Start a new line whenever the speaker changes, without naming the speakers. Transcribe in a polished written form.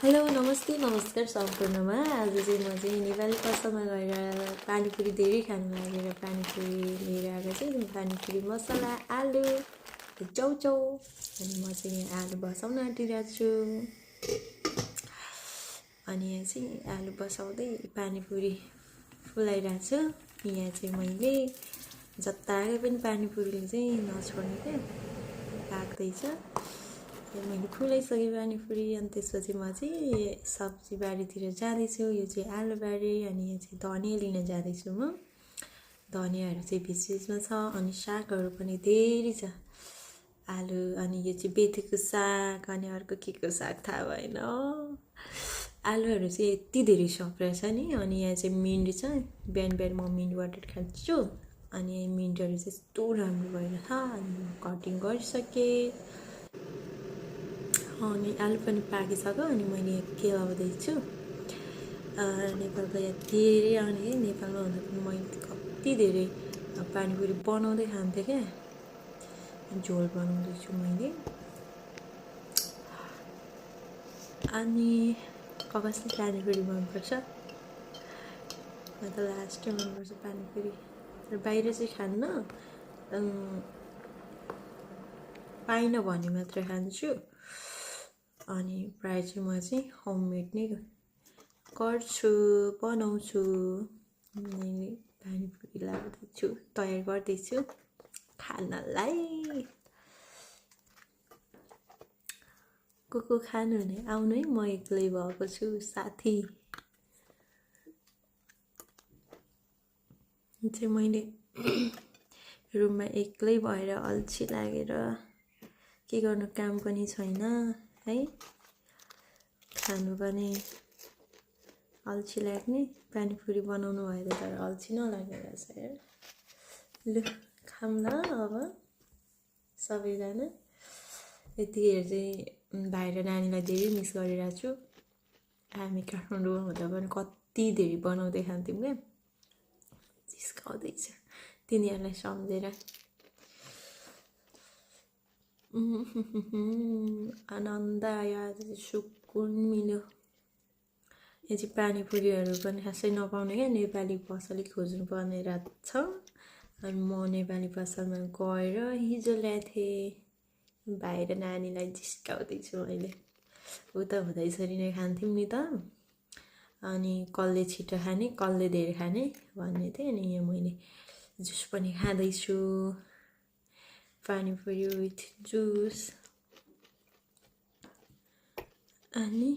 hello नमस्ते नमस्कार सम्पूर्णमा आज चाहिँ म चाहिँ नेपाली पसलमा गएर पानीपुरी धेरै खानु लागेर पानीपुरी लिएर आएको चाहिँ पानीपुरी मसला आलु चाउचाउ अनि म चाहिँ यहाँ आलु बसाउन आँटिरहेको छु अनि यहाँ चाहिँ आलु बसाउँदै पानीपुरी फुलाइरहेको छु यहाँ चाहिँ मैले जताकै पनि पानीपुरीले चाहिँ नछोड्ने क्या पाक्दैछ मैले फुलाइसकेँ पानीपुरी अनि त्यसपछि म चाहिँ सब्जी बारीतिर जाँदैछु यो चाहिँ आलु बारी अनि यहाँ चाहिँ धनियाँ लिन जाँदैछु म धनियाँहरू चाहिँ बिचबिचमा छ अनि सागहरू पनि धेरै छ आलु अनि यो चाहिँ बेथेको साग अनि अर्को के को साग थाहा भएन आलुहरू चाहिँ यति धेरै सप्रेको छ नि अनि यहाँ चाहिँ मिन्ट छ बिहान बिहान म मिन्ट वाटर खान्छु अनि मिन्टहरू चाहिँ यस्तो राम्रो भएर छ अनि म कटिङ गरिसकेँ अनि आलु पनि पाकिसक्यो अनि मैले केलाउँदैछु नेपालको यहाँ धेरै आउने है नेपालमा हुँदा पनि मैले कति धेरै पानीपुरी बनाउँदै खान्थेँ क्या झोल बनाउँदैछु मैले अनि कसले पानीपुरी मनपर्छ म त लास्टै मनपर्छ पानीपुरी तर बाहिर चाहिँ खान्न पाइनँ भने मात्र खान्छु अनि प्रायः चाहिँ म चाहिँ होममेड नै गर्छु बनाउँछु मैले पानीपुरी लाग्दैछु तयार गर्दैछु खानलाई को खानु भने आउनु है म एक्लै भएको छु साथी चाहिँ मैले रुममा एक्लै भएर अल्छी लागेर के गर्नु काम पनि छैन है खानु पनि अल्छी लाग्ने पानीपुरी बनाउनु भएर तर अल्छी नलागेर छ लु खाऊँ न अब सबैजना यतिखेर चाहिँ भाइ र नानीलाई धेरै मिस गरिरहेको छु हामी काठमाडौँमा हुँदा पनि कति धेरै बनाउँदै खान्थ्यौँ क्या जिस्काउँदैछ तिनीहरूलाई सम्झेर आनन्द आयो आज चाहिँ सुकुन मिल्यो यहाँ चाहिँ पानीपुरीहरू पनि खासै नपाउने क्या नेपाली पसलै खोज्नु पर्ने रात छ अनि म नेपाली पसलमा गएर हिजो ल्याएको थिएँ भाइ र नानीलाई जिस्काउँदैछु मैले उता हुँदा यसरी नै खान्थ्यौँ नि त अनि कसले छिटो खाने कसले धेरै खाने भन्ने थिएँ अनि यहाँ मैले जुस पनि खाँदैछु पानीपुरी विथ जुस अनि